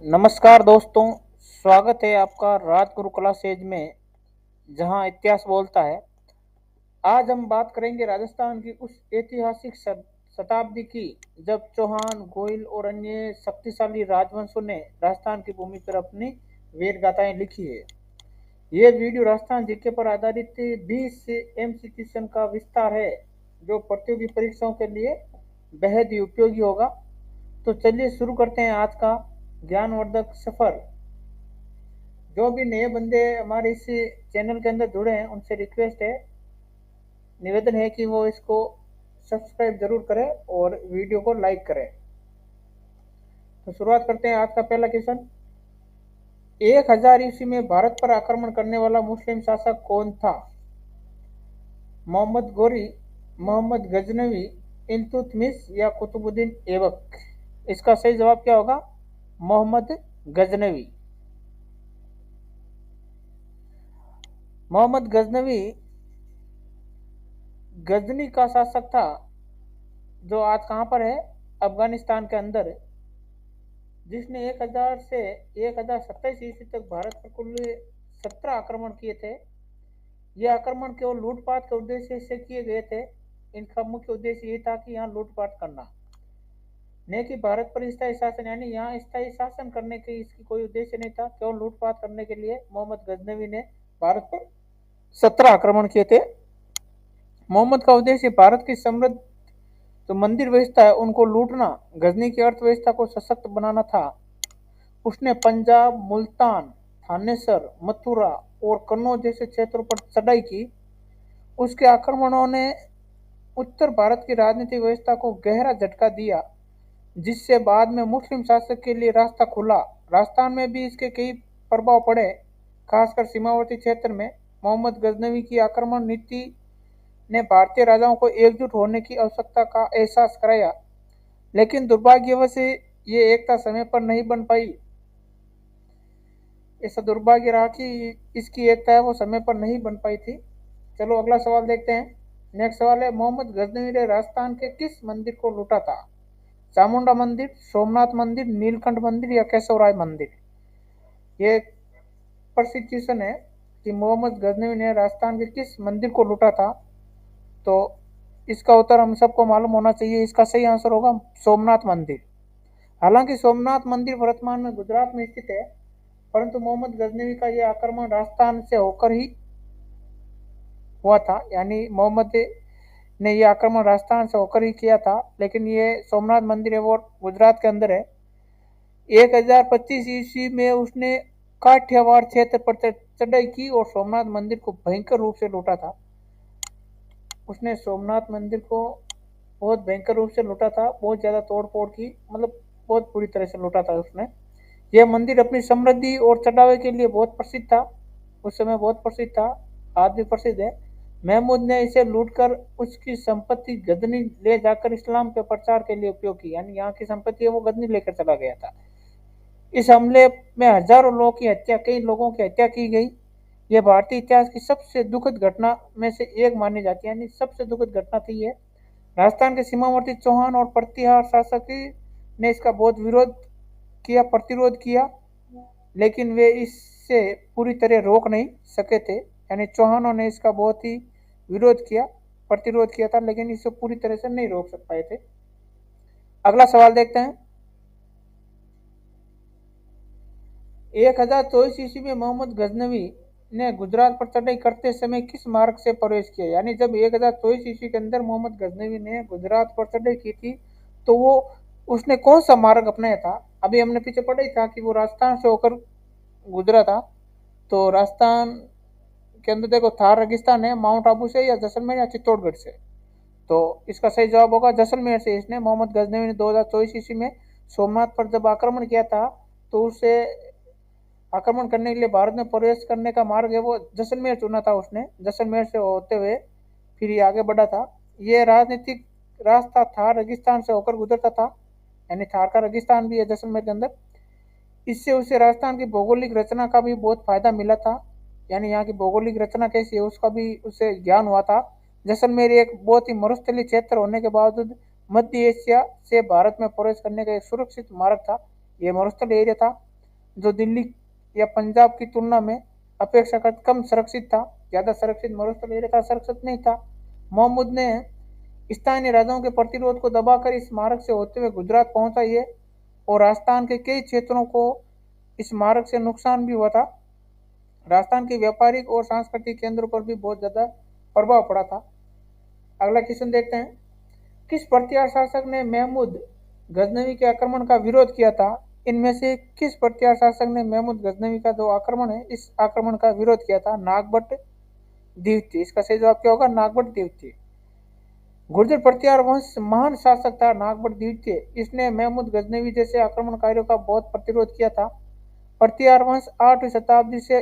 नमस्कार दोस्तों, स्वागत है आपका राजगुरु कला सेज में, जहां इतिहास बोलता है। आज हम बात करेंगे राजस्थान की उस ऐतिहासिक शताब्दी की जब चौहान, गोइल और अन्य शक्तिशाली राजवंशों ने राजस्थान की भूमि पर अपनी वीर गाथाएं लिखी है। ये वीडियो राजस्थान जीके पर आधारित 20 एमसी क्वेश्चन का विस्तार है, जो प्रतियोगी परीक्षाओं के लिए बेहद ही उपयोगी होगा। तो चलिए शुरू करते हैं आज का ज्ञानवर्धक सफर। जो भी नए बंदे हमारे इस चैनल के अंदर जुड़े हैं, उनसे रिक्वेस्ट है, निवेदन है कि वो इसको सब्सक्राइब जरूर करें और वीडियो को लाइक करें। तो शुरुआत करते हैं आज का पहला क्वेश्चन। 1000 ईस्वी में भारत पर आक्रमण करने वाला मुस्लिम शासक कौन था? मोहम्मद गोरी, मोहम्मद गजनवी, इल्तुतमिश या कुतुबुद्दीन ऐबक? इसका सही जवाब क्या होगा? मोहम्मद गजनवी। मोहम्मद गजनवी गजनी का शासक था, जो आज कहाँ पर है? अफगानिस्तान के अंदर, जिसने 1000 से 1027 ईस्वी तक भारत पर कुल 17 आक्रमण किए थे। ये आक्रमण केवल लूटपाट के उद्देश्य से किए गए थे। इनका मुख्य उद्देश्य ये था कि यहाँ लूटपाट करना, न कि भारत पर स्थायी शासन, यानी यहाँ स्थायी शासन करने के इसकी कोई उद्देश्य नहीं था। केवल लूटपाट करने के लिए मोहम्मद गजनवी ने भारत पर 17 आक्रमण किए थे। मोहम्मद का उद्देश्य भारत की समृद्ध जो मंदिर व्यवस्था है उनको लूटना, गजनी की अर्थव्यवस्था को सशक्त बनाना था। उसने पंजाब, मुल्तान, थानेसर, मथुरा और कन्नौज जैसे क्षेत्रों पर चढ़ाई की। उसके आक्रमणों ने उत्तर भारत की राजनीतिक व्यवस्था को गहरा झटका दिया, जिससे बाद में मुस्लिम शासक के लिए रास्ता खुला। राजस्थान में भी इसके कई प्रभाव पड़े, खासकर सीमावर्ती क्षेत्र में। मोहम्मद गजनवी की आक्रमण नीति ने भारतीय राजाओं को एकजुट होने की आवश्यकता का एहसास कराया, लेकिन दुर्भाग्यवश ये एकता समय पर नहीं बन पाई। ऐसा दुर्भाग्य रहा कि इसकी एकता है वो समय पर नहीं बन पाई थी। चलो अगला सवाल देखते हैं। नेक्स्ट सवाल है, मोहम्मद गजनवी ने राजस्थान के किस मंदिर को लूटा था? चामुंडा मंदिर, सोमनाथ मंदिर, नीलकंठ मंदिर या केशवराय मंदिर? ये प्रसिद्ध क्वेश्चन है कि मोहम्मद गजनवी ने राजस्थान के किस मंदिर को लूटा था। तो इसका उत्तर हम सबको मालूम होना चाहिए। इसका सही आंसर होगा सोमनाथ मंदिर। हालांकि सोमनाथ मंदिर वर्तमान में गुजरात में स्थित है, परंतु मोहम्मद गजनवी का यह आक्रमण राजस्थान से होकर ही हुआ था, यानी मोहम्मद ने यह आक्रमण राजस्थान से होकर ही किया था। लेकिन ये सोमनाथ मंदिर है वो गुजरात के अंदर है। 1025 ईस्वी में उसने काठियावाड़ क्षेत्र पर चढ़ाई की और सोमनाथ मंदिर को भयंकर रूप से लूटा था। उसने सोमनाथ मंदिर को बहुत भयंकर रूप से लूटा था, बहुत ज़्यादा तोड़ फोड़ की, मतलब बहुत बुरी तरह से लूटा था उसने। यह मंदिर अपनी समृद्धि और चढ़ावे के लिए बहुत प्रसिद्ध था। उस समय बहुत प्रसिद्ध था, आज भी प्रसिद्ध है। महमूद ने इसे लूटकर उसकी संपत्ति गजनी ले जाकर इस्लाम के प्रचार के लिए उपयोग की, यानी यहाँ की संपत्ति है वो गजनी लेकर चला गया था। इस हमले में हजारों लोगों की हत्या, कई लोगों की हत्या की गई। यह भारतीय इतिहास की सबसे दुखद घटना में से एक मानी जाती है, यानी सबसे दुखद घटना थी ये। राजस्थान के सीमावर्ती चौहान और प्रतिहार शासक ने इसका बहुत विरोध किया, प्रतिरोध किया, लेकिन वे इससे पूरी तरह रोक नहीं सके थे। यानी चौहानों ने इसका बहुत ही विरोध किया, प्रतिरोध किया था, लेकिन इसे पूरी तरह से नहीं रोक पाए थे। अगला सवाल देखते हैं। 1024 ईस्वी में मोहम्मद गजनवी ने गुजरात पर चढ़ाई करते समय किस मार्ग से प्रवेश किया? यानी जब 1024 ईस्वी के अंदर मोहम्मद गजनवी ने गुजरात पर चढ़ाई की थी, तो वो उसने कौन सा मार्ग अपनाया था? अभी हमने पीछे पढ़ा ही था कि वो राजस्थान से होकर गुजरा था। तो राजस्थान के अंदर देखो थार रेगिस्तान है, माउंट आबू से या जैसलमेर या चित्तौड़गढ़ से। तो इसका सही जवाब होगा जैसलमेर से। इसने मोहम्मद गजनवी ने 2024 ईस्वी में सोमनाथ पर जब आक्रमण किया था, तो उसे आक्रमण करने के लिए भारत में प्रवेश करने का मार्ग है वो जैसलमेर चुना था उसने। जैसलमेर से होते हुए फिर ये आगे बढ़ा था। ये राजनीतिक रास्ता थार रेगिस्तान से होकर गुजरता था, यानी थार का रेगिस्तान भी है जैसलमेर के अंदर। इससे उसे राजस्थान की भौगोलिक रचना का भी बहुत फायदा मिला था, यानी यहाँ की भौगोलिक रचना कैसी है उसका भी उसे ज्ञान हुआ था। जैसलमेर एक बहुत ही मरुस्थलीय क्षेत्र होने के बावजूद मध्य एशिया से भारत में प्रवेश करने का एक सुरक्षित मार्ग था। ये मरुस्थलीय एरिया था। जो दिल्ली या पंजाब की तुलना में अपेक्षाकृत कम सुरक्षित था। ज़्यादा सुरक्षित मरुस्थल इलाका सुरक्षित नहीं था। मोहम्मद ने स्थानीय राजाओं के प्रतिरोध को दबाकर इस मार्ग से होते हुए गुजरात पहुंचा ये, और राजस्थान के कई क्षेत्रों को इस मार्ग से नुकसान भी हुआ था। राजस्थान के व्यापारिक और सांस्कृतिक केंद्रों पर भी बहुत ज़्यादा प्रभाव पड़ा था। अगला क्वेश्चन देखते हैं, किस प्रतिहार शासक ने महमूद गजनवी के आक्रमण का विरोध किया था? इनमें से किस प्रतिहार शासक ने महमूद गजनवी का जो आक्रमण है इस आक्रमण का विरोध किया था? नागभट्ट द्वितीय। इसका सही जवाब क्या होगा? नागभट्ट द्वितीय। गुर्जर प्रतिहार वंश महान शासक था नागभट्ट द्वितीय। इसने महमूद गजनवी जैसे आक्रमणकारियों का बहुत प्रतिरोध किया था। प्रतिहार वंश 8वीं शताब्दी से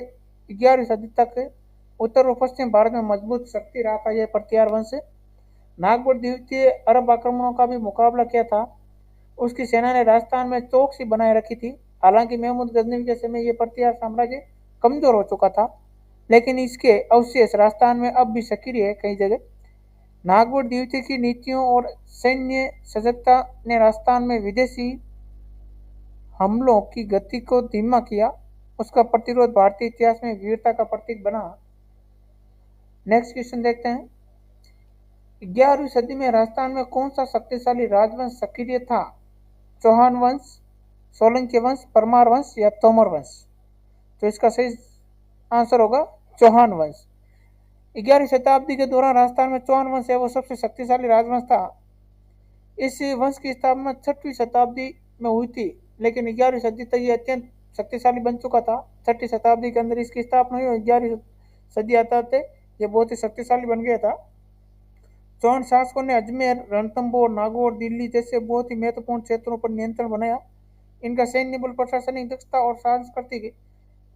11वीं सदी तक उत्तर और पश्चिम भारत में मजबूत शक्ति रहा था। यह प्रतिहार वंश नागभट्ट द्वितीय अरब आक्रमणों का भी मुकाबला किया था। उसकी सेना ने राजस्थान में चौकसी बनाए रखी थी। हालांकि महमूद गजनवी के समय यह प्रतिहार साम्राज्य कमजोर हो चुका था, लेकिन इसके अवशेष राजस्थान में अब भी सक्रिय है कई जगह। नागभट्ट द्वितीय की नीतियों और सैन्य सजगता ने राजस्थान में विदेशी हमलों की गति को धीमा किया। उसका प्रतिरोध भारतीय इतिहास में वीरता का प्रतीक बना। नेक्स्ट क्वेश्चन देखते हैं, 11वीं सदी में राजस्थान में कौन सा शक्तिशाली राजवंश सक्रिय था? चौहान वंश, सोलंकी वंश, परमार वंश या तोमर वंश? तो इसका सही आंसर होगा चौहान वंश। 11वीं शताब्दी के दौरान राजस्थान में चौहान वंश है वो सबसे शक्तिशाली राजवंश था। इस वंश की स्थापना 6वीं शताब्दी में हुई थी, लेकिन 11वीं सदी तक ये अत्यंत शक्तिशाली बन चुका था। 6वीं शताब्दी के अंदर इसकी स्थापना हुई और 11वीं सदी आते ये बहुत ही शक्तिशाली बन गया था। चौहान शासकों ने अजमेर, रणथंभौर, नागौर, दिल्ली जैसे बहुत ही महत्वपूर्ण क्षेत्रों पर नियंत्रण बनाया। इनका सैन्य बल, प्रशासनिक दक्षता और सांस्कृतिक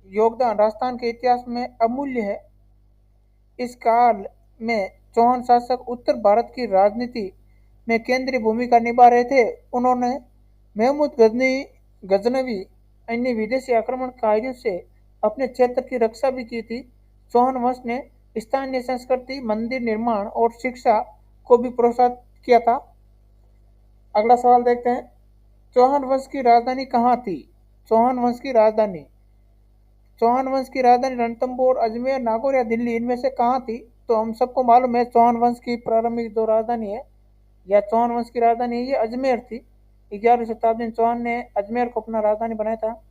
योगदान राजस्थान के इतिहास में अमूल्य है। इस काल में चौहान शासक उत्तर भारत की राजनीति में केंद्रीय भूमिका निभा रहे थे। उन्होंने महमूद गजनवी अन्य विदेशी आक्रमणकारियों से अपने क्षेत्र की रक्षा भी की थी। चौहान वंश ने स्थानीय संस्कृति, मंदिर निर्माण और शिक्षा को भी प्रोत्साहित किया था। अगला सवाल देखते हैं, चौहान वंश की राजधानी कहाँ थी? चौहान वंश की राजधानी रणथंभौर, अजमेर, नागौर या दिल्ली, इनमें से कहाँ थी? तो हम सबको मालूम है चौहान वंश की प्रारंभिक जो राजधानी है या चौहान वंश की राजधानी है ये अजमेर थी। 11वीं शताब्दी में चौहान ने अजमेर को अपना राजधानी बनाया था।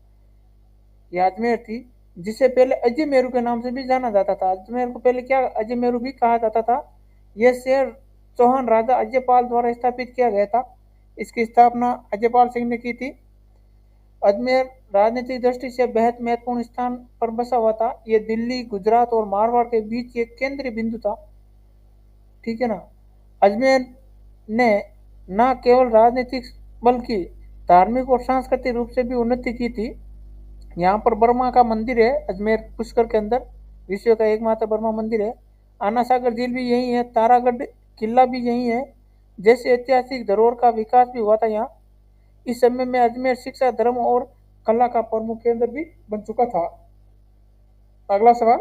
यह अजमेर थी, जिसे पहले अजमेरू के नाम से भी जाना जाता था। अजमेर को पहले क्या अजमेरू भी कहा जाता था। यह शहर चौहान राजा अजयपाल द्वारा स्थापित किया गया था। इसकी स्थापना अजयपाल सिंह ने की थी। अजमेर राजनीतिक दृष्टि से बेहद महत्वपूर्ण स्थान पर बसा हुआ था। यह दिल्ली, गुजरात और मारवाड़ के बीच एक केंद्रीय बिंदु था। ठीक है ना। अजमेर ने न केवल राजनीतिक बल्कि धार्मिक और सांस्कृतिक रूप से भी उन्नति की थी। यहाँ पर बर्मा का मंदिर है अजमेर पुष्कर के अंदर, विश्व का एकमात्र बर्मा मंदिर है। आना सागर झील भी यही है, तारागढ़ किला भी यही है। जैसे ऐतिहासिक धरोहर का विकास भी हुआ था यहाँ। इस समय में अजमेर शिक्षा, धर्म और कला का प्रमुख केंद्र भी बन चुका था। अगला सवाल,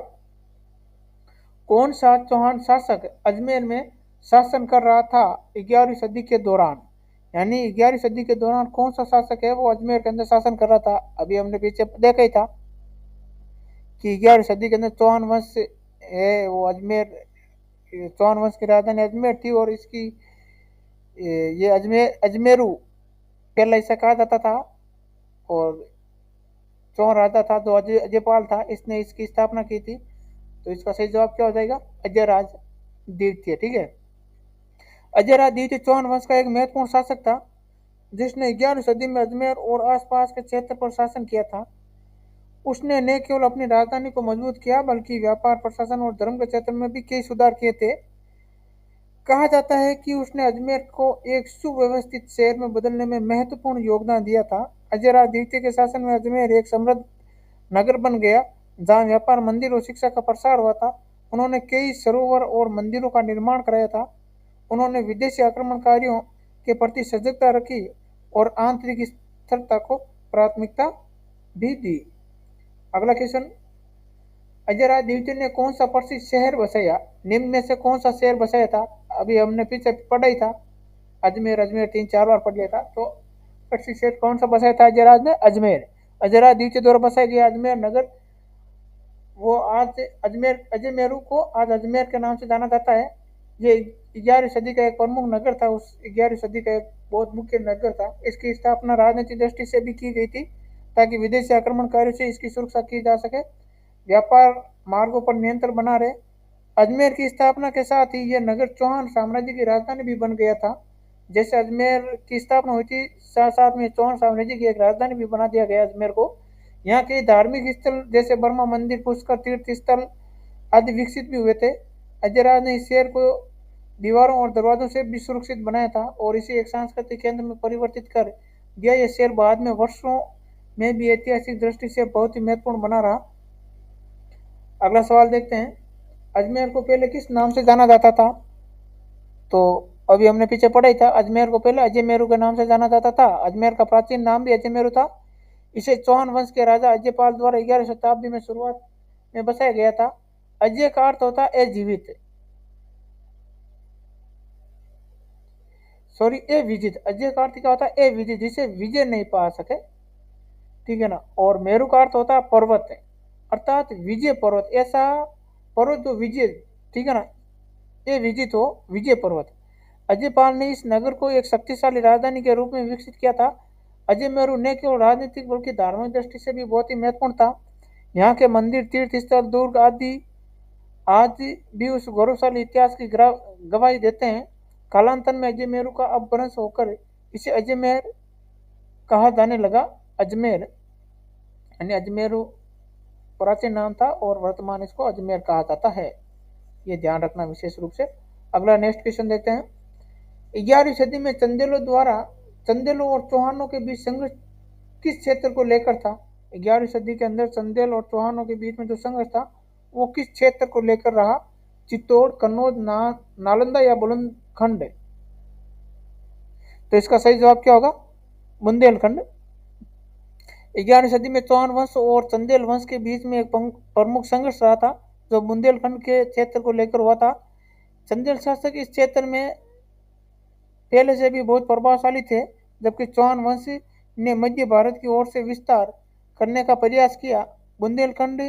कौन सा चौहान शासक अजमेर में शासन कर रहा था 11वीं सदी के दौरान? यानी 11वीं सदी के दौरान कौन सा शासक है वो अजमेर के अंदर शासन कर रहा था? अभी हमने पीछे देखा ही था कि 11वीं सदी के अंदर चौहान वंश है वो अजमेर, चौहान वंश की राजधानी अजमेर थी और इसकी ये अजमेरू पहला हिस्सा कहा जाता था। और चौहान राजा था जो अजयपाल था, इसने इसकी स्थापना की थी। तो इसका सही जवाब क्या हो जाएगा? अजयराज द्वितीय। ठीक है। अजयराज द्वितीय चौहान वंश का एक महत्वपूर्ण शासक था जिसने 11वीं सदी में अजमेर और आसपास के क्षेत्र पर शासन किया था। उसने न केवल अपनी राजधानी को मजबूत किया बल्कि व्यापार, प्रशासन और धर्म के क्षेत्र में भी कई सुधार किए थे। कहा जाता है कि उसने अजमेर को एक सुव्यवस्थित शहर में बदलने में महत्वपूर्ण योगदान दिया था। अजयराज द्वितीय के शासन में अजमेर एक समृद्ध नगर बन गया जहाँ व्यापार, मंदिर और शिक्षा का प्रसार हुआ था। उन्होंने कई सरोवर और मंदिरों का निर्माण कराया था। उन्होंने विदेशी आक्रमणकारियों के प्रति सजगता रखी और आंतरिक स्थिरता को प्राथमिकता भी दी। अगला क्वेश्चन, अजयराज द्वितीय ने कौन सा प्रसिद्ध शहर बसाया? निम्न में से कौन सा शहर बसाया था? अभी हमने पीछे पढ़ा ही था, अजमेर 3-4 बार पढ़ लिया था। तो प्रसिद्ध शहर कौन सा बसाया था अजयराज ने? अजमेर। अजरा द्वीप के द्वारा बसाया गया अजमेर नगर वो आज अजमेरू को आज अजमेर के नाम से जाना जाता है। ये 11वीं सदी का एक प्रमुख नगर था, उस 11वीं सदी का एक बहुत मुख्य नगर था। इसकी स्थापना राजनीतिक दृष्टि से भी की गई थी ताकि विदेशी आक्रमणकारियों से इसकी सुरक्षा की जा सके, व्यापार मार्गों पर नियंत्रण बना रहे। अजमेर की स्थापना के साथ ही यह नगर चौहान साम्राज्य की राजधानी भी बन गया था। जैसे अजमेर की स्थापना हुई थी, साथ साथ में चौहान साम्राज्य की एक राजधानी भी बना दिया गया अजमेर को। यहाँ के धार्मिक स्थल जैसे बर्मा मंदिर, पुष्कर तीर्थ स्थल आदि विकसित भी हुए थे। अजयराज ने इस शहर को दीवारों और दरवाजों से भी सुरक्षित बनाया था और इसे एक सांस्कृतिक केंद्र में परिवर्तित कर दिया। यह शहर बाद में वर्षों में भी ऐतिहासिक दृष्टि से बहुत ही महत्वपूर्ण बना रहा। अगला सवाल देखते हैं, अजमेर को पहले किस नाम से जाना जाता था? तो अभी हमने पीछे पढ़ा ही था, अजमेर को पहले अजयमेरू के नाम से जाना जाता था। अजमेर का प्राचीन नाम भी अजयमेरू था। इसे चौहान वंश के राजा अजयपाल द्वारा 11वीं शताब्दी में शुरुआत में बसाया गया था। अजय का अर्थ होता है अजीवित, सॉरी अविजित। अजय का अर्थ क्या होता है? अविजित, जिसे विजय नहीं पा सके, ठीक है ना। और मेरू का अर्थ होता है पर्वत है, अर्थात विजय पर्वत, ऐसा पर्वत जो विजय, ठीक है ना, ये विजित हो, विजय पर्वत। अजयपाल ने इस नगर को एक शक्तिशाली राजधानी के रूप में विकसित किया था। अजयमेरू न केवल राजनीतिक बल्कि धार्मिक दृष्टि से भी बहुत ही महत्वपूर्ण था। यहाँ के मंदिर, तीर्थ स्थल, दुर्ग आदि आज भी उस गौरवशाली इतिहास की गवाही देते हैं। कालांतर में अजयमेरू का अपभ्रंश होकर इसे अजमेर कहा जाने लगा। अजमेर यानी अजमेरू प्राचीन नाम था और वर्तमान इसको अजमेर कहा जाता है। ये ध्यान रखना विशेष रूप से। अगला नेक्स्ट क्वेश्चन देखते हैं, 11वीं सदी में चंदेलों और चौहानों के बीच संघर्ष किस क्षेत्र को लेकर था? 11वीं सदी के अंदर चंदेल और चौहानों के बीच में जो संघर्ष था वो किस क्षेत्र को लेकर रहा? चित्तौड़, कन्नौज, नालंदा या बुंदेलखंड? तो इसका सही जवाब क्या होगा? बुंदेलखंड। 11वीं सदी में चौहान वंश और चंदेल वंश के बीच में एक प्रमुख संघर्ष रहा था जो बुंदेलखंड के क्षेत्र को लेकर हुआ था। चंदेल शासक इस क्षेत्र में पहले से भी बहुत प्रभावशाली थे, जबकि चौहान वंश ने मध्य भारत की ओर से विस्तार करने का प्रयास किया। बुंदेलखंड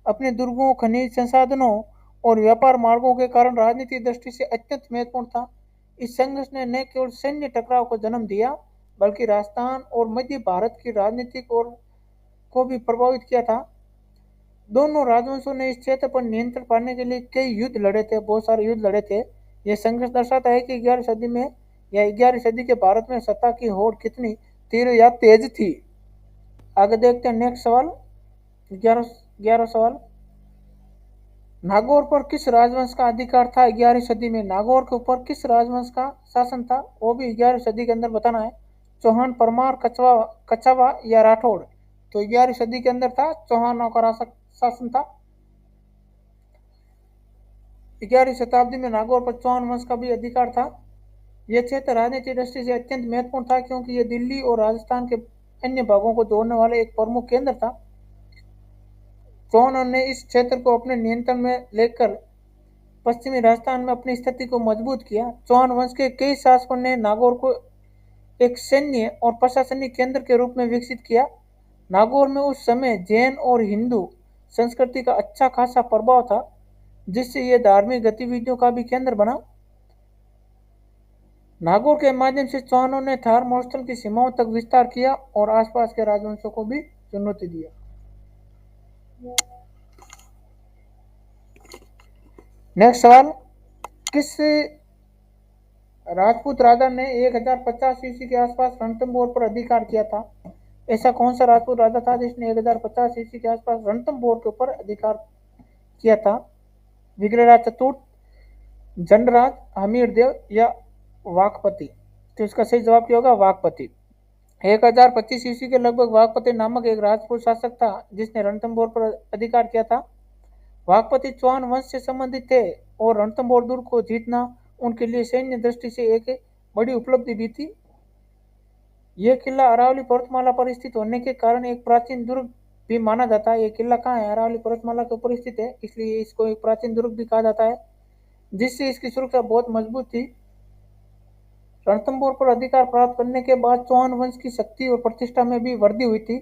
अपने दुर्गों, खनिज संसाधनों और व्यापार मार्गों के कारण राजनीतिक दृष्टि से अत्यंत महत्वपूर्ण था। इस संघर्ष ने न केवल सैन्य टकराव को जन्म दिया बल्कि राजस्थान और मध्य भारत की राजनीतिक और को भी प्रभावित किया था। दोनों राजवंशों ने इस क्षेत्र पर नियंत्रण पाने के लिए कई युद्ध लड़े थे, बहुत सारे युद्ध लड़े थे। यह संघर्ष दर्शाता है कि 11वीं सदी में या 11वीं सदी के भारत में सत्ता की होड़ कितनी तीव्र या तेज थी। आगे देखते हैं नेक्स्ट सवाल, 11वां सवाल, नागौर पर किस राजवंश का अधिकार था? 11वीं सदी में नागौर के ऊपर किस राजवंश का शासन था? वो भी 11वीं सदी के अंदर बताना है। चौहान, परमार, कछावा या राठौड़? तो 11वीं सदी के अंदर था, चौहानों का शासन था। 11वीं शताब्दी में नागौर पर चौहान वंश का भी अधिकार था। यह क्षेत्र राजनीतिक दृष्टि से अत्यंत महत्वपूर्ण था क्योंकि यह दिल्ली और राजस्थान के अन्य भागों को जोड़ने वाला एक प्रमुख केंद्र था। चौहानों ने इस क्षेत्र को अपने नियंत्रण में लेकर पश्चिमी राजस्थान में अपनी स्थिति को मजबूत किया। चौहान वंश के कई शासकों ने नागौर को एक सैन्य और प्रशासनिक केंद्र के रूप में विकसित किया। नागौर में उस समय जैन और हिंदू संस्कृति का अच्छा खासा प्रभाव था, जिससे यह धार्मिक गतिविधियों का भी केंद्र बना। नागौर के माध्यम से चौहानों ने थार मरुस्थल की सीमाओं तक विस्तार किया और आसपास के राजवंशों को भी चुनौती दिया। नेक्स्ट सवाल, किस राजपूत राजा ने 1050 ईस्वी के आसपास रणथंभौर पर अधिकार किया था? ऐसा कौन सा राजपूत राजा था जिसने 1050 ईस्वी के आसपास रणथंभौर के ऊपर अधिकार किया था? विग्रहराज चतुर्थ, जंडराज, हमीरदेव या वाकपति? तो इसका सही जवाब क्या होगा? वाकपति। 1025 ईस्वी के लगभग वाकपति नामक एक राजपूत शासक था जिसने रणथंभौर पर अधिकार किया था। वाकपति चौहान वंश से संबंधित थे और रणथंभौर दुर्ग को जीतना उनके लिए सैन्य दृष्टि से एक बड़ी उपलब्धि भी थी। यह किला अरावली पर्वतमाला पर स्थित होने के कारण एक प्राचीन दुर्ग भी माना जाता है। यह किला कहाँ है? अरावली पर्वतमाला के ऊपर स्थित है, इसलिए इसको एक प्राचीन दुर्ग भी कहा जाता है, जिससे इसकी सुरक्षा बहुत मजबूत थी। रणथंभौर पर अधिकार प्राप्त करने के बाद चौहान वंश की शक्ति और प्रतिष्ठा में भी वृद्धि हुई थी।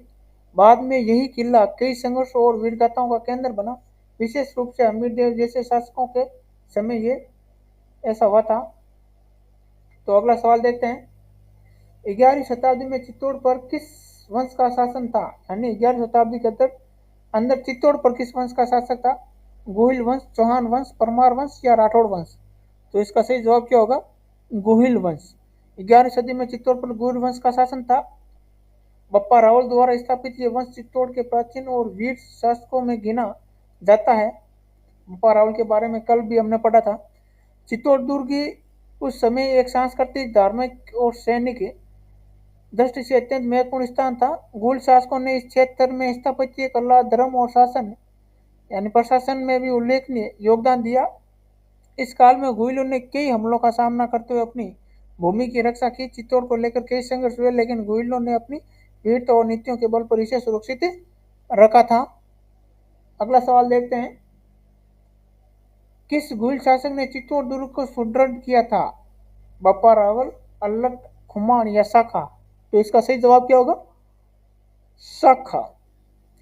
बाद में यही किला कई संघर्षों और वीरगाथाओं का केंद्र बना। विशेष रूप से अमीरदेव जैसे शासकों के समय ये ऐसा हुआ था। तो अगला सवाल देखते हैं, 11वीं शताब्दी में चित्तौड़ पर किस वंश का शासन था? यानी 11वीं शताब्दी के अंदर चित्तौड़ पर किस वंश का शासक था? गोहिल वंश, चौहान वंश, परमार वंश या राठौड़ वंश? तो इसका सही जवाब क्या होगा? गोहिल वंश। 11वीं सदी में चित्तौड़ पर गोहिल वंश का शासन था। बप्पा रावल द्वारा स्थापित ये वंश चित्तौड़ के प्राचीन और वीर शासकों में गिना जाता है। बप्पा रावल के बारे में कल भी हमने पढ़ा था। चित्तौड़ दुर्ग उस समय एक सांस्कृतिक, धार्मिक और सैनिक दृष्टि से अत्यंत महत्वपूर्ण स्थान था। गूढ़ शासकों ने इस क्षेत्र में स्थापत्य कला, धर्म और शासन यानी प्रशासन में भी उल्लेखनीय योगदान दिया। इस काल में गुइलों ने कई हमलों का सामना करते हुए अपनी भूमि की रक्षा की। चित्तौड़ को लेकर कई संघर्ष हुए, लेकिन गुइलों ने अपनी वीरता और नीतियों के बल पर इसे सुरक्षित रखा था। अगला सवाल देखते हैं, किस गुइल शासक ने चित्तौड़ दुर्ग को सुदृढ़ किया था? बप्पा रावल, अल्लट, खुमान या शाखा? तो इसका सही जवाब क्या होगा? शाखा।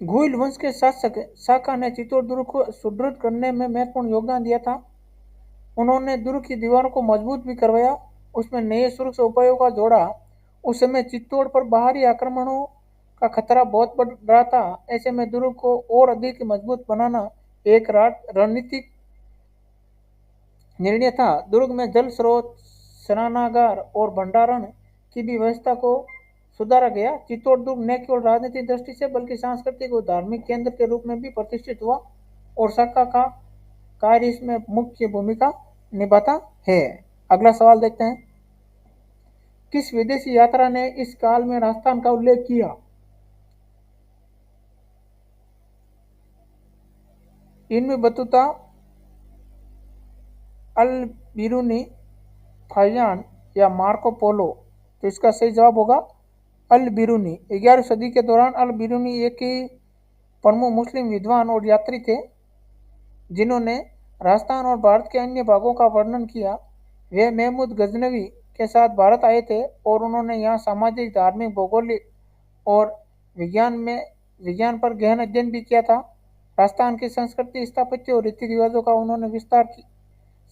गुइल वंश के शासक शाखा ने चित्तौड़ दुर्ग को सुदृढ़ करने में महत्वपूर्ण योगदान दिया था। उन्होंने दुर्ग की दीवारों को मजबूत भी करवाया, उसमें नए सुरक्षा उपायों का जोड़ा। उस समय चित्तौड़ पर बाहरी आक्रमणों का खतरा बहुत बढ़ रहा था। ऐसे में दुर्ग को और अधिक मजबूत बनाना एक रणनीतिक निर्णय था। दुर्ग में जल स्रोत, स्नानागार और भंडारण की भी व्यवस्था को सुधारा गया। चित्तौड़ दुर्ग न केवल राजनीतिक दृष्टि से बल्कि सांस्कृतिक और धार्मिक केंद्र के रूप में भी प्रतिष्ठित हुआ और शाखा का कार्य इसमें मुख्य भूमिका निभाता है। अगला सवाल देखते हैं, किस विदेशी यात्रा ने इस काल में राजस्थान का उल्लेख किया? इनमें बतूता, अल बिरूनी, फाहियान या मार्को पोलो? तो इसका सही जवाब होगा अल बिरूनी। 11वीं सदी के दौरान अल बिरूनी एक प्रमुख मुस्लिम विद्वान और यात्री थे जिन्होंने राजस्थान और भारत के अन्य भागों का वर्णन किया। वे महमूद गजनवी के साथ भारत आए थे और उन्होंने यहाँ सामाजिक, धार्मिक, भौगोलिक और विज्ञान पर गहन अध्ययन भी किया था। राजस्थान की संस्कृति, स्थापत्य और रीति रिवाजों का उन्होंने विस्तार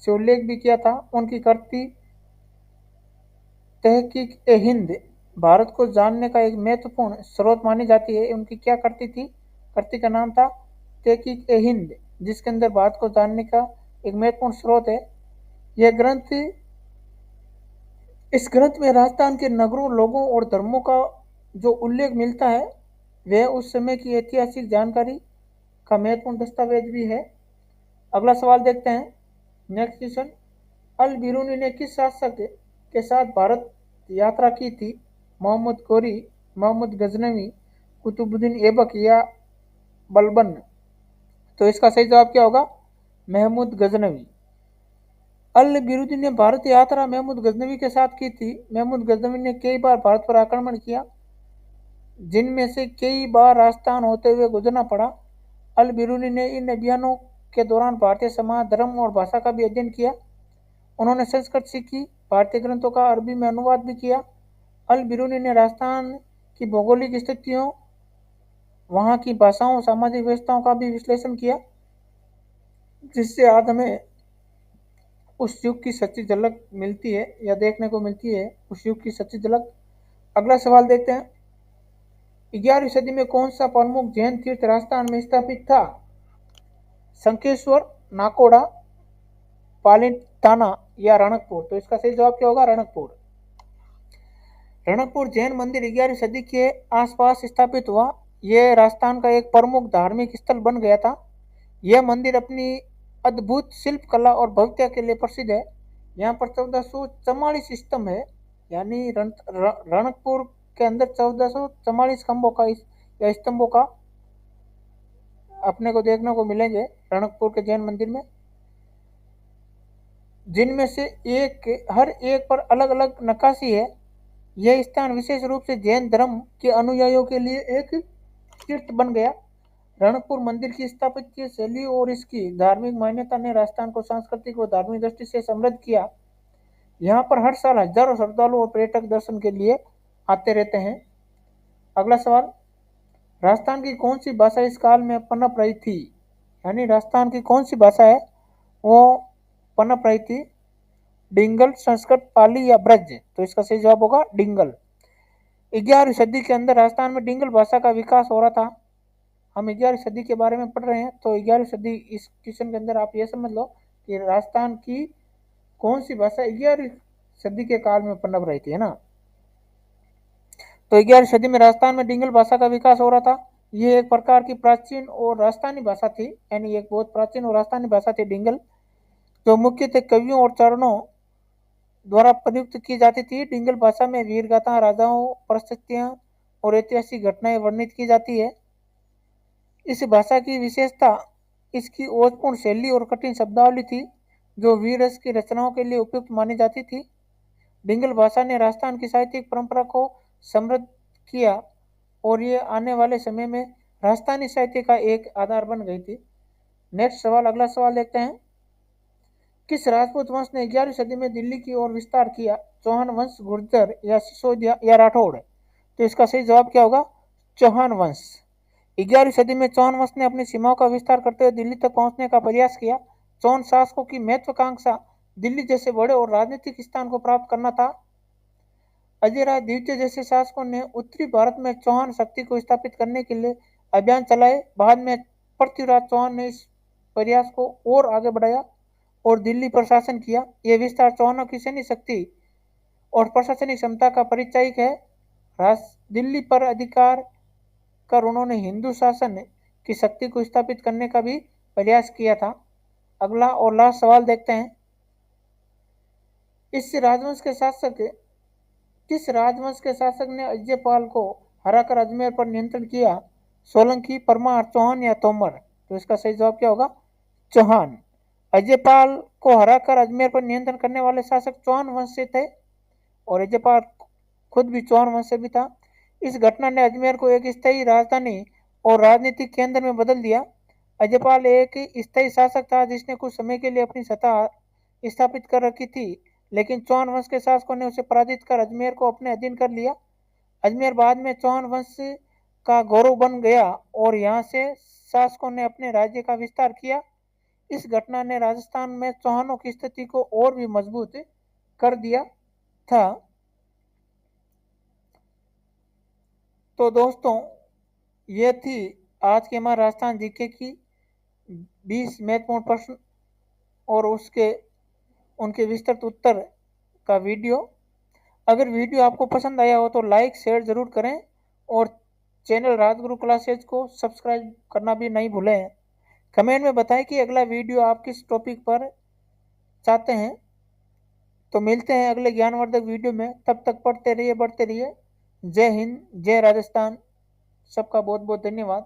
से उल्लेख भी किया था। उनकी कृति तहकीक ए हिंद भारत को जानने का एक महत्वपूर्ण स्रोत मानी जाती है। उनकी क्या कृति थी? कृति का नाम था तहकीक ए हिंद, जिसके अंदर भारत को जानने का एक महत्वपूर्ण स्रोत है। यह ग्रंथ, इस ग्रंथ में राजस्थान के नगरों, लोगों और धर्मों का जो उल्लेख मिलता है वह उस समय की ऐतिहासिक जानकारी का महत्वपूर्ण दस्तावेज भी है। अगला सवाल देखते हैं, नेक्स्ट क्वेश्चन, अल बिरूनी ने किस शासक के साथ भारत यात्रा की थी? मोहम्मद गोरी, मोहम्मद गजनवी, कुतुबुद्दीन ऐबक या बलबन? तो इसका सही जवाब क्या होगा? महमूद गजनवी। अल बिरूनी ने भारत यात्रा महमूद गजनवी के साथ की थी। महमूद गजनवी ने कई बार भारत पर आक्रमण किया, जिनमें से कई बार राजस्थान होते हुए गुजरना पड़ा। अल बिरूनी ने इन अभियानों के दौरान भारतीय समाज, धर्म और भाषा का भी अध्ययन किया। उन्होंने संस्कृत सीखी, भारतीय ग्रंथों का अरबी में अनुवाद भी किया। अल बिरूनी ने राजस्थान की भौगोलिक स्थितियों, वहाँ की भाषाओं, सामाजिक व्यवस्थाओं का भी विश्लेषण किया, जिससे आज हमें उस युग की सच्ची झलक मिलती है या देखने को मिलती है, उस युग की सच्ची झलक। अगला सवाल देखते हैं, 11वीं सदी में कौन सा प्रमुख जैन तीर्थ राजस्थान में स्थापित था? शंखेश्वर, नाकोड़ा, पालिताना या रणकपुर? तो इसका सही जवाब क्या होगा? रणकपुर। रणकपुर जैन मंदिर 11वीं सदी के आसपास स्थापित हुआ। यह राजस्थान का एक प्रमुख धार्मिक स्थल बन गया था। यह मंदिर अपनी अद्भुत शिल्प कला और भव्यता के लिए प्रसिद्ध है। यहाँ पर 1444 स्तंभ है, यानी रणकपुर के अंदर 1444 खंभों का या स्तंभों का अपने को देखने को मिलेंगे रणकपुर के जैन मंदिर में, जिनमें से हर एक पर अलग अलग नक्काशी है। यह स्थान विशेष रूप से जैन धर्म के अनुयायियों के लिए एक तीर्थ बन गया। रणकपुर मंदिर की स्थापत्य शैली और इसकी धार्मिक मान्यता ने राजस्थान को सांस्कृतिक और धार्मिक दृष्टि से समृद्ध किया। यहाँ पर हर साल हजारों श्रद्धालु और पर्यटक दर्शन के लिए आते रहते हैं। अगला सवाल, राजस्थान की कौन सी भाषा इस काल में पनप रही थी? यानी राजस्थान की कौन सी भाषा है वो पनप रही थी? डिंगल, संस्कृत, पाली या ब्रज? तो इसका सही जवाब होगा डिंगल। 11वीं सदी के अंदर राजस्थान में डिंगल भाषा का विकास हो रहा था। हम 11वीं सदी के बारे में पढ़ रहे हैं, तो 11वीं सदी इस क्वेश्चन के अंदर आप ये समझ लो कि राजस्थान की कौन सी भाषा 11वीं सदी के काल में पनप रही थी, है ना। तो 11वीं सदी में राजस्थान में डिंगल भाषा का विकास हो रहा था। ये एक प्रकार की प्राचीन और राजस्थानी भाषा थी, यानी एक बहुत प्राचीन और राजस्थानी भाषा थी डिंगल, जो मुख्यतः कवियों और चरणों द्वारा प्रयुक्त की जाती थी। डिंगल भाषा में वीर गाथा, राजाओं, परिस्थितियां और ऐतिहासिक घटनाएं वर्णित की जाती है। इस भाषा की विशेषता इसकी ओजपूर्ण शैली और कठिन शब्दावली थी, जो वीर रस की रचनाओं के लिए उपयुक्त मानी जाती थी। डिंगल भाषा ने राजस्थान की साहित्यिक परंपरा को समृद्ध किया और ये आने वाले समय में राजस्थानी साहित्य का एक आधार बन गई थी। नेक्स्ट सवाल, अगला सवाल देखते हैं। किस राजपूत वंश ने 11वीं सदी में दिल्ली की ओर विस्तार किया? चौहान वंश, गुर्जर या सिसोदिया या राठौड़? तो इसका सही जवाब क्या होगा? चौहान वंश। 11वीं सदी में चौहान वंश ने अपनी सीमाओं का विस्तार करते हुए दिल्ली तक पहुंचने का प्रयास किया। चौहान शासकों की महत्वाकांक्षा दिल्ली जैसे बड़े और राजनीतिक स्थान को प्राप्त करना था। अजयराज द्वितीय जैसे शासकों ने उत्तरी भारत में चौहान शक्ति को स्थापित करने के लिए अभियान चलाए। बाद में पृथ्वीराज चौहान ने इस प्रयास को और आगे बढ़ाया और दिल्ली पर शासन किया। यह विस्तार चौहानों की सैन्य शक्ति और प्रशासनिक क्षमता का परिचायक है। दिल्ली पर अधिकार कर उन्होंने हिंदू शासन की शक्ति को स्थापित करने का भी प्रयास किया था। अगला और लास्ट सवाल देखते हैं। किस राजवंश के शासक ने अजयपाल को हराकर अजमेर पर नियंत्रण किया? सोलंकी, परमार, चौहान या तोमर? तो इसका सही जवाब क्या होगा? चौहान। अजयपाल को हराकर अजमेर पर नियंत्रण करने वाले शासक चौहान वंश से थे और अजयपाल खुद भी चौहान वंश से भी था। इस घटना ने अजमेर को एक स्थायी राजधानी और राजनीतिक केंद्र में बदल दिया। अजयपाल एक स्थायी शासक था जिसने कुछ समय के लिए अपनी सत्ता स्थापित कर रखी थी, लेकिन चौहान वंश के शासकों ने उसे पराजित कर अजमेर को अपने अधीन कर लिया। अजमेर बाद में चौहान वंश का गौरव बन गया और यहाँ से शासकों ने अपने राज्य का विस्तार किया। इस घटना ने राजस्थान में चौहानों की स्थिति को और भी मजबूत कर दिया था। तो दोस्तों, ये थी आज के हमारे राजस्थान जीके की 20 महत्वपूर्ण प्रश्न और उनके विस्तृत उत्तर का वीडियो। अगर वीडियो आपको पसंद आया हो तो लाइक शेयर जरूर करें और चैनल राजगुरु क्लासेज को सब्सक्राइब करना भी नहीं भूलें। कमेंट में बताएं कि अगला वीडियो आप किस टॉपिक पर चाहते हैं। तो मिलते हैं अगले ज्ञानवर्धक वीडियो में। तब तक पढ़ते रहिए, बढ़ते रहिए। जय हिंद, जय राजस्थान। सबका बहुत बहुत धन्यवाद।